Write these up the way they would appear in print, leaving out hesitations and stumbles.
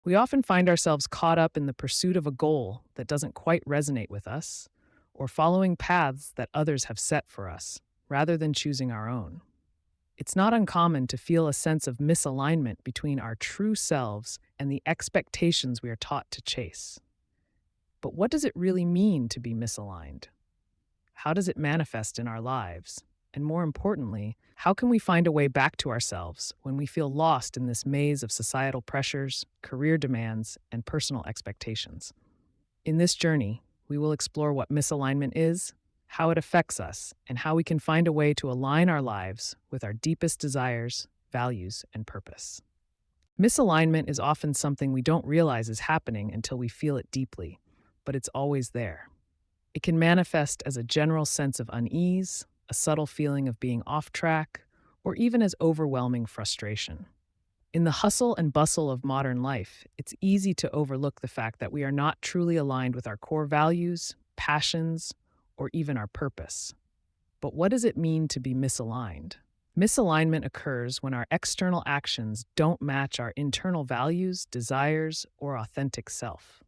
We often find ourselves caught up in the pursuit of a goal that doesn't quite resonate with us, or following paths that others have set for us, rather than choosing our own. It's not uncommon to feel a sense of misalignment between our true selves and the expectations we are taught to chase. But what does it really mean to be misaligned? How does it manifest in our lives? And more importantly, how can we find a way back to ourselves when we feel lost in this maze of societal pressures, career demands, and personal expectations? In this journey, we will explore what misalignment is, how it affects us, and how we can find a way to align our lives with our deepest desires, values, and purpose. Misalignment is often something we don't realize is happening until we feel it deeply, but it's always there. It can manifest as a general sense of unease, a subtle feeling of being off track, or even as overwhelming frustration. In the hustle and bustle of modern life, it's easy to overlook the fact that we are not truly aligned with our core values, passions, or even our purpose. But what does it mean to be misaligned? Misalignment occurs when our external actions don't match our internal values, desires, or authentic self.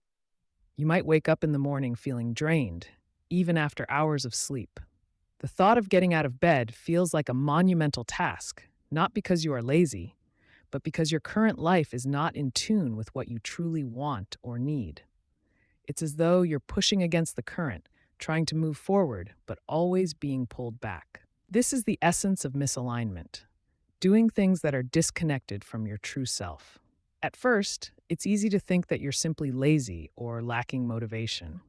You might wake up in the morning feeling drained, even after hours of sleep. The thought of getting out of bed feels like a monumental task, not because you are lazy, but because your current life is not in tune with what you truly want or need. It's as though you're pushing against the current, trying to move forward, but always being pulled back. This is the essence of misalignment, doing things that are disconnected from your true self. At first, it's easy to think that you're simply lazy or lacking motivation.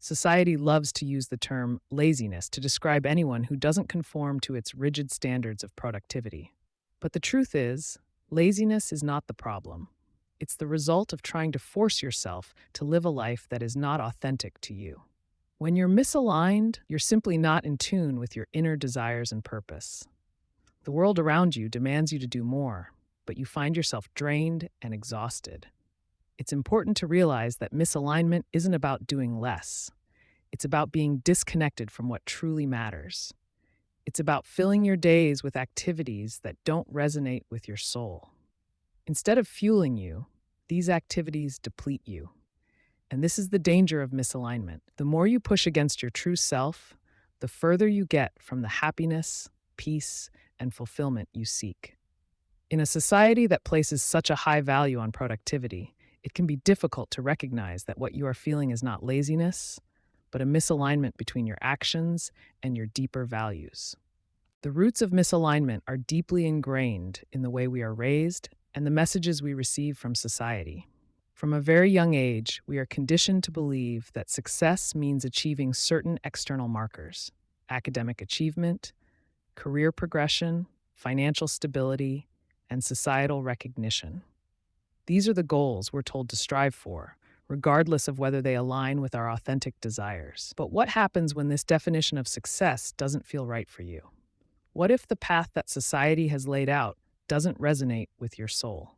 Society loves to use the term laziness to describe anyone who doesn't conform to its rigid standards of productivity. But the truth is, laziness is not the problem. It's the result of trying to force yourself to live a life that is not authentic to you. When you're misaligned, you're simply not in tune with your inner desires and purpose. The world around you demands you to do more, but you find yourself drained and exhausted. It's important to realize that misalignment isn't about doing less. It's about being disconnected from what truly matters. It's about filling your days with activities that don't resonate with your soul. Instead of fueling you, these activities deplete you. And this is the danger of misalignment. The more you push against your true self, the further you get from the happiness, peace, and fulfillment you seek. In a society that places such a high value on productivity, it can be difficult to recognize that what you are feeling is not laziness, but a misalignment between your actions and your deeper values. The roots of misalignment are deeply ingrained in the way we are raised and the messages we receive from society. From a very young age, we are conditioned to believe that success means achieving certain external markers: academic achievement, career progression, financial stability, and societal recognition. These are the goals we're told to strive for, regardless of whether they align with our authentic desires. But what happens when this definition of success doesn't feel right for you? What if the path that society has laid out doesn't resonate with your soul?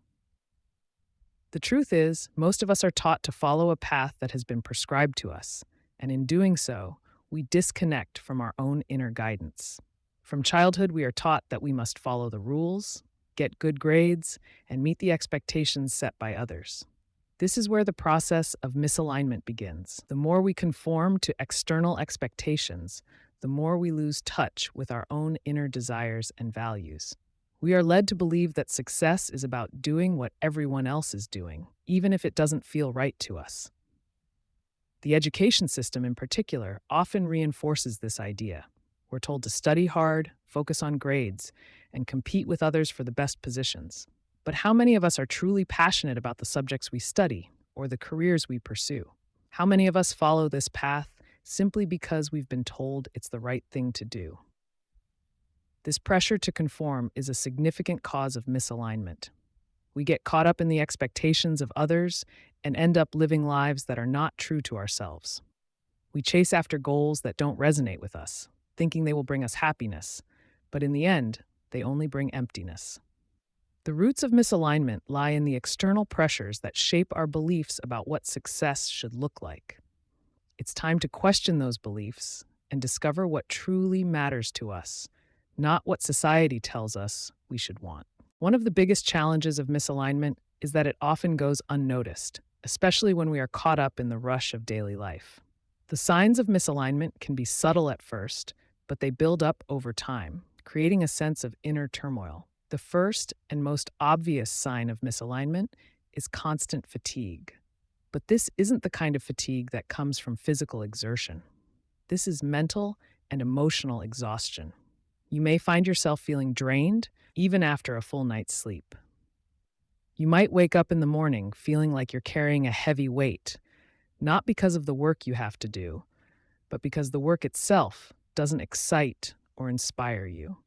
The truth is, most of us are taught to follow a path that has been prescribed to us, and in doing so, we disconnect from our own inner guidance. From childhood, we are taught that we must follow the rules, get good grades, and meet the expectations set by others. This is where the process of misalignment begins. The more we conform to external expectations, the more we lose touch with our own inner desires and values. We are led to believe that success is about doing what everyone else is doing, even if it doesn't feel right to us. The education system, in particular, often reinforces this idea. We're told to study hard, focus on grades, and compete with others for the best positions. But how many of us are truly passionate about the subjects we study or the careers we pursue? How many of us follow this path simply because we've been told it's the right thing to do? This pressure to conform is a significant cause of misalignment. We get caught up in the expectations of others and end up living lives that are not true to ourselves. We chase after goals that don't resonate with us, thinking they will bring us happiness, but in the end, they only bring emptiness. The roots of misalignment lie in the external pressures that shape our beliefs about what success should look like. It's time to question those beliefs and discover what truly matters to us, not what society tells us we should want. One of the biggest challenges of misalignment is that it often goes unnoticed, especially when we are caught up in the rush of daily life. The signs of misalignment can be subtle at first, but they build up over time, creating a sense of inner turmoil. The first and most obvious sign of misalignment is constant fatigue. But this isn't the kind of fatigue that comes from physical exertion. This is mental and emotional exhaustion. You may find yourself feeling drained even after a full night's sleep. You might wake up in the morning feeling like you're carrying a heavy weight, not because of the work you have to do, but because the work itself doesn't excite or inspire you.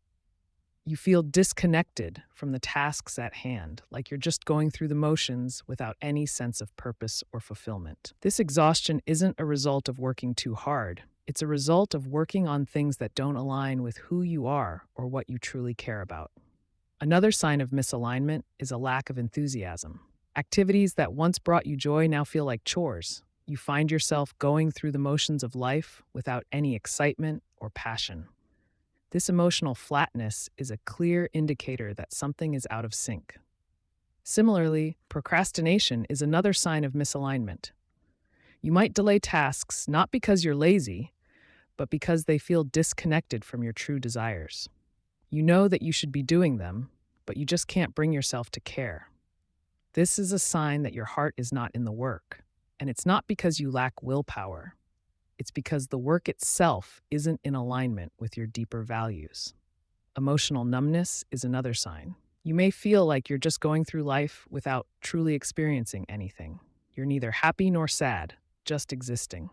You feel disconnected from the tasks at hand, like you're just going through the motions without any sense of purpose or fulfillment. This exhaustion isn't a result of working too hard. It's a result of working on things that don't align with who you are or what you truly care about. Another sign of misalignment is a lack of enthusiasm. Activities that once brought you joy now feel like chores. You find yourself going through the motions of life without any excitement or passion. This emotional flatness is a clear indicator that something is out of sync. Similarly, procrastination is another sign of misalignment. You might delay tasks not because you're lazy, but because they feel disconnected from your true desires. You know that you should be doing them, but you just can't bring yourself to care. This is a sign that your heart is not in the work, and it's not because you lack willpower. It's because the work itself isn't in alignment with your deeper values. Emotional numbness is another sign. You may feel like you're just going through life without truly experiencing anything. You're neither happy nor sad, just existing.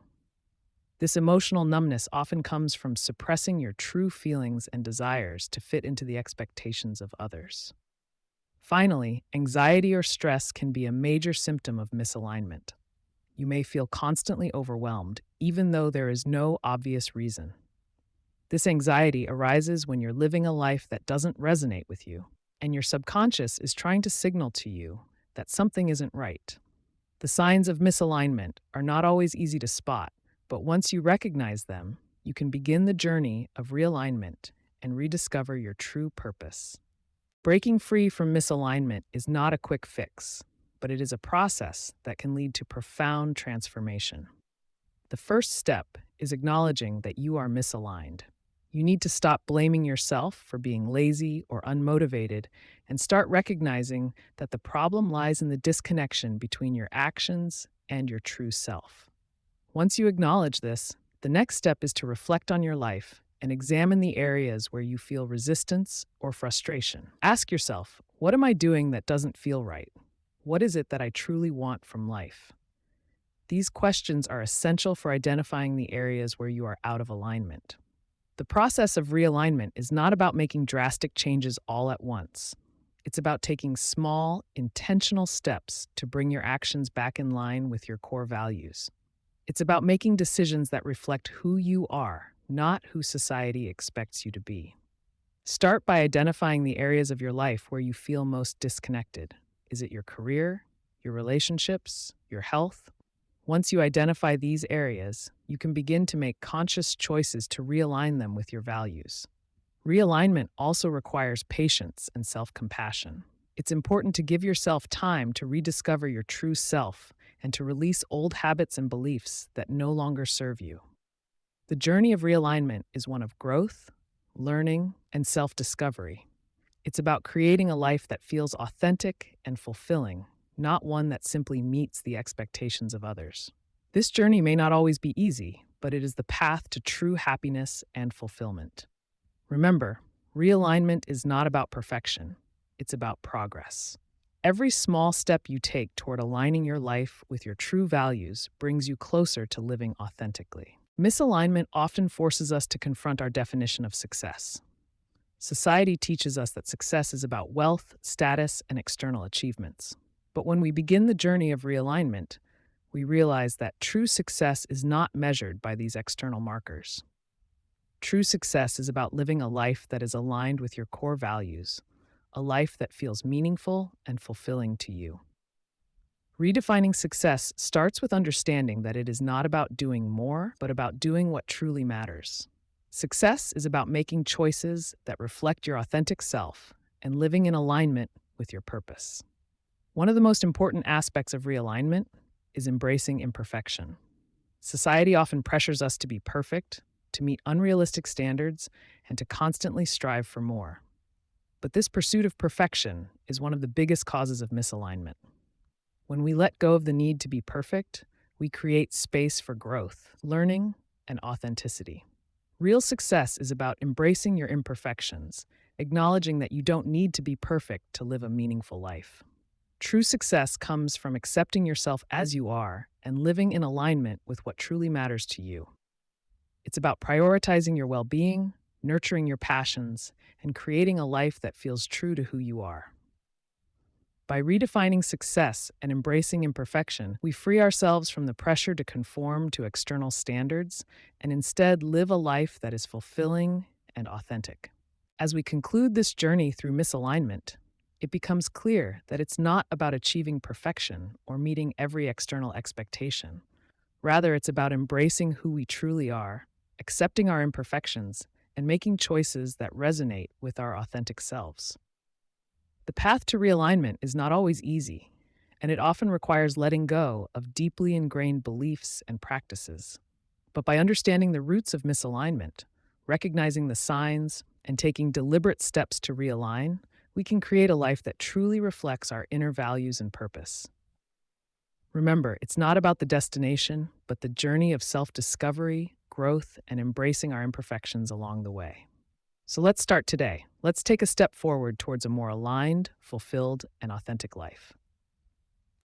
This emotional numbness often comes from suppressing your true feelings and desires to fit into the expectations of others. Finally, anxiety or stress can be a major symptom of misalignment. You may feel constantly overwhelmed, even though there is no obvious reason. This anxiety arises when you're living a life that doesn't resonate with you, and your subconscious is trying to signal to you that something isn't right. The signs of misalignment are not always easy to spot, but once you recognize them, you can begin the journey of realignment and rediscover your true purpose. Breaking free from misalignment is not a quick fix, but it is a process that can lead to profound transformation. The first step is acknowledging that you are misaligned. You need to stop blaming yourself for being lazy or unmotivated and start recognizing that the problem lies in the disconnection between your actions and your true self. Once you acknowledge this, the next step is to reflect on your life and examine the areas where you feel resistance or frustration. Ask yourself, what am I doing that doesn't feel right? What is it that I truly want from life? These questions are essential for identifying the areas where you are out of alignment. The process of realignment is not about making drastic changes all at once. It's about taking small, intentional steps to bring your actions back in line with your core values. It's about making decisions that reflect who you are, not who society expects you to be. Start by identifying the areas of your life where you feel most disconnected. Is it your career, your relationships, your health? Once you identify these areas, you can begin to make conscious choices to realign them with your values. Realignment also requires patience and self-compassion. It's important to give yourself time to rediscover your true self and to release old habits and beliefs that no longer serve you. The journey of realignment is one of growth, learning, and self-discovery. It's about creating a life that feels authentic and fulfilling, not one that simply meets the expectations of others. This journey may not always be easy, but it is the path to true happiness and fulfillment. Remember, realignment is not about perfection. It's about progress. Every small step you take toward aligning your life with your true values brings you closer to living authentically. Misalignment often forces us to confront our definition of success. Society teaches us that success is about wealth, status, and external achievements. But when we begin the journey of realignment, we realize that true success is not measured by these external markers. True success is about living a life that is aligned with your core values, a life that feels meaningful and fulfilling to you. Redefining success starts with understanding that it is not about doing more, but about doing what truly matters. Success is about making choices that reflect your authentic self and living in alignment with your purpose. One of the most important aspects of realignment is embracing imperfection. Society often pressures us to be perfect, to meet unrealistic standards, and to constantly strive for more. But this pursuit of perfection is one of the biggest causes of misalignment. When we let go of the need to be perfect, we create space for growth, learning, and authenticity. Real success is about embracing your imperfections, acknowledging that you don't need to be perfect to live a meaningful life. True success comes from accepting yourself as you are and living in alignment with what truly matters to you. It's about prioritizing your well being, nurturing your passions, and creating a life that feels true to who you are. By redefining success and embracing imperfection, we free ourselves from the pressure to conform to external standards and instead live a life that is fulfilling and authentic. As we conclude this journey through misalignment, it becomes clear that it's not about achieving perfection or meeting every external expectation. Rather, it's about embracing who we truly are, accepting our imperfections, and making choices that resonate with our authentic selves. The path to realignment is not always easy, and it often requires letting go of deeply ingrained beliefs and practices. But by understanding the roots of misalignment, recognizing the signs, and taking deliberate steps to realign, we can create a life that truly reflects our inner values and purpose. Remember, it's not about the destination, but the journey of self discovery, growth, and embracing our imperfections along the way. So let's start today. Let's take a step forward towards a more aligned, fulfilled, and authentic life.